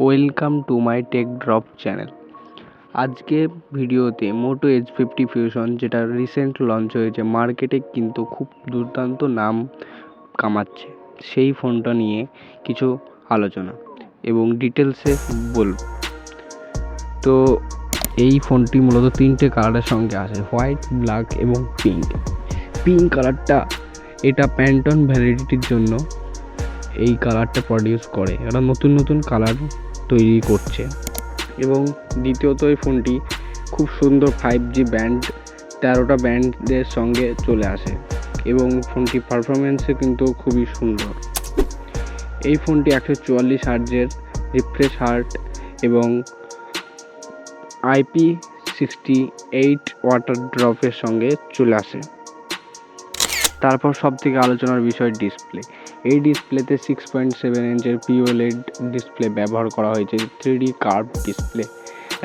Welcome to my tech drop channel. আজকে ভিডিওতে Moto H50 fusion, যেটা রিসেন্ট লঞ্চ হয়েছে মার্কেটে, কিন্তু খুব দুর্দান্ত নাম কামাচ্ছে, সেই ফোনটা নিয়ে কিছু আলোচনা এবং ডিটেলসে বলব। তো এই ফোনটি মূলত তিনটে কালারের সঙ্গে আসে, হোয়াইট, ব্ল্যাক এবং পিঙ্ক কালারটা এটা প্যান্টন ভ্যালিডিটির জন্য এই কালারটা প্রডিউস করে। এরা নতুন কালার তৈরি করছে। এবং দ্বিতীয়ত এই ফোনটি খুব সুন্দর 5G ব্যান্ড, 13টা ব্যান্ডের সঙ্গে চলে আসে এবং ফোনটি পারফরমেন্সে কিন্তু খুবই সুন্দর। এই ফোনটি 144 হার্টজের রিফ্রেশ হার্ট এবং IP68 ওয়াটার ড্রপের সঙ্গে চলে আসে। তারপর সবথেকে আলোচনার বিষয় ডিসপ্লে। এই ডিসপ্লেতে 6.7 ইঞ্চের POLED ডিসপ্লে ব্যবহার করা হয়েছে, 3D কার্ভ ডিসপ্লে,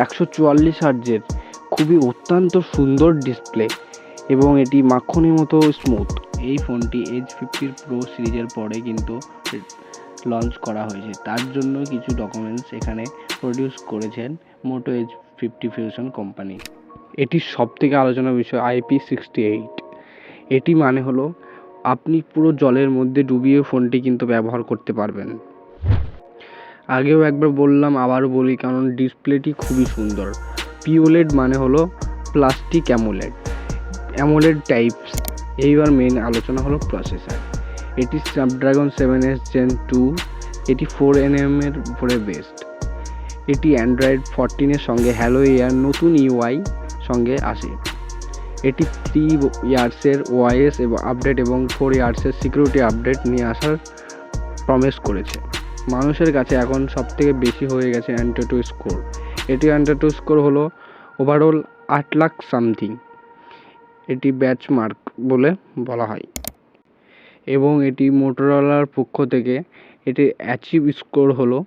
144 হার্টজের খুবই অত্যন্ত সুন্দর ডিসপ্লে এবং এটি মাখনের মতো স্মুথ। এই ফোনটি H50 Pro সিরিজের পরে কিন্তু লঞ্চ করা হয়েছে, তার জন্য কিছু ডকুমেন্টস এখানে প্রডিউস করেছেন মোটো H50 ফিউশন কোম্পানি। এটির সবথেকে আলোচনার বিষয় IP68। এটি মানে হলো আপনি পুরো জলের মধ্যে ডুবিয়ে ফোনটি কিন্তু ব্যবহার করতে পারবেন। আগেও একবার বললাম, আবারও বলি, কারণ ডিসপ্লেটি খুবই সুন্দর। POLED মানে হলো প্লাস্টিক অ্যামোলেড টাইপস। এইবার মেন আলোচনা হলো প্রসেসর। এটি স্ন্যাপড্রাগন 7S Gen 2, এটি 4nm এর উপরে বেস্ট। এটি অ্যান্ড্রয়েড 14 এর সঙ্গে হ্যালো এয়ার নতুন UI সঙ্গে আসে। এটি 3 ইয়ার্সের OIS এবং আপডেট এবং 4 ইয়ার্সের সিকিউরিটি আপডেট নিয়ে আসার প্রমিস করেছে। মানুষের কাছে এখন সবথেকে বেশি হয়ে গেছে অ্যান্টুটু স্কোর। এটি অ্যান্টুটু স্কোর হলো ওভারঅল 8 লাখ সামথিং। এটি ব্যাচ মার্ক বলে বলা হয় এবং এটি মোটোরোলার পক্ষ থেকে এটি অ্যাচিভ স্কোর হলো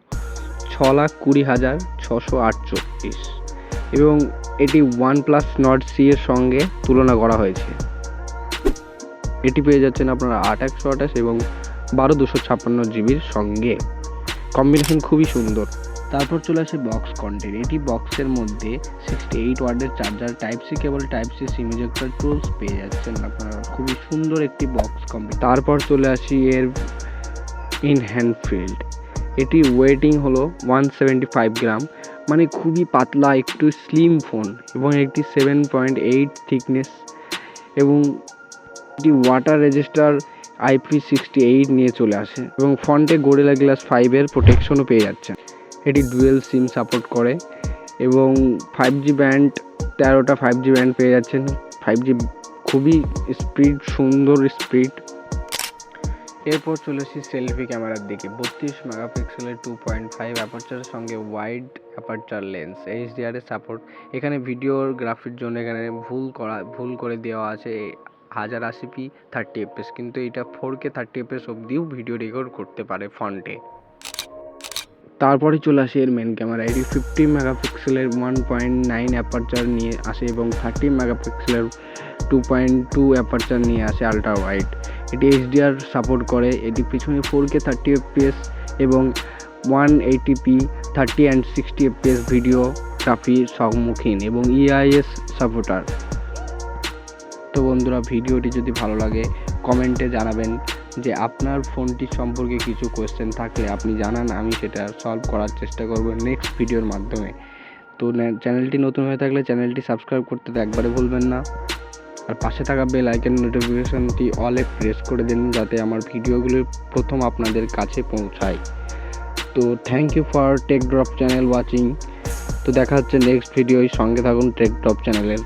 6,20,648 এবং এটি OnePlus Nord C এর সঙ্গে তুলনা করা হয়েছে। এটি পেয়ে যাচ্ছেন আপনারা 8/128 এবং 12/256 জিবির সঙ্গে। কম্বিনেশন খুবই সুন্দর। তারপর চলে আসে বক্স কন্টেন্ট। এটি বক্সের মধ্যে 68 ওয়াটের চার্জার, Type-C কেবল, Type-C সিম ইজেক্টর টুলস পেয়ে যাচ্ছেন আপনারা। খুবই সুন্দর একটি বক্স কম্বিনেশন। তারপর চলে আসি এর ইন হ্যান্ড ফিল্ড। এটি ওয়েটিং হলো 175 গ্রাম, মানে খুবই পাতলা একটু স্লিম ফোন এবং একটি 7.8 থিকনেস এবং এটি ওয়াটার রেজিস্টার IP68 নিয়ে চলে আসে এবং ফ্রন্টে গরিলা গ্লাস 5 এর প্রোটেকশনও পেয়ে যাচ্ছেন। এটি ডুয়েল সিম সাপোর্ট করে এবং 5G ব্যান্ড, 13টা 5G ব্যান্ড পেয়ে যাচ্ছেন। 5G খুবই স্পিড, সুন্দর স্পিড। এরপর চলে আসি সেলফি ক্যামেরার দিকে। 32 মেগাপিক্সেলের 2.5 অ্যাপারচারের সঙ্গে ওয়াইড অ্যাপারচার লেন্স, HDR এর সাপোর্ট। এখানে ভিডিওগ্রাফির জন্য এখানে ভুল করে দেওয়া আছে 1080p 30fps, কিন্তু এটা 4K 30fps অবধিও ভিডিও রেকর্ড করতে পারে ফ্রন্টে। তারপরে চলে আসে এর মেন ক্যামেরা। এটি 50 মেগাপিক্সেলের 1.9 অ্যাপারচার নিয়ে আসে এবং 30 মেগাপিক্সেলের 2.2 অ্যাপারচার নিয়ে আসে আলট্রা ওয়াইড। এটি HDR সাপোর্ট করে। এটি পিছনে 4K 30fps এবং 180p 30 and 60fps ভিডিওগ্রাফি সম্মুখীন এবং EIS সাপোর্টার। তো বন্ধুরা, ভিডিওটি যদি ভালো লাগে কমেন্টে জানাবেন যে আপনার ফোনটি সম্পর্কে কিছু কোয়েশ্চেন থাকলে আপনি জানান, আমি সেটা সলভ করার চেষ্টা করব নেক্সট ভিডিওর মাধ্যমে। তো চ্যানেলটি নতুন হয়ে থাকলে চ্যানেলটি সাবস্ক্রাইব করতে তো একবারে ভুলবেন না, আর পাশে থাকা বেল আইকন নোটিফিকেশনটি অলে প্রেস করে দিন, যাতে আমার ভিডিওগুলো প্রথম আপনাদের কাছে পৌঁছায়। তো thank you for tech drop channel watching. তো দেখা হচ্ছে নেক্সট ভিডিওর সঙ্গে থাকুন টেক ড্রপ চ্যানেলের।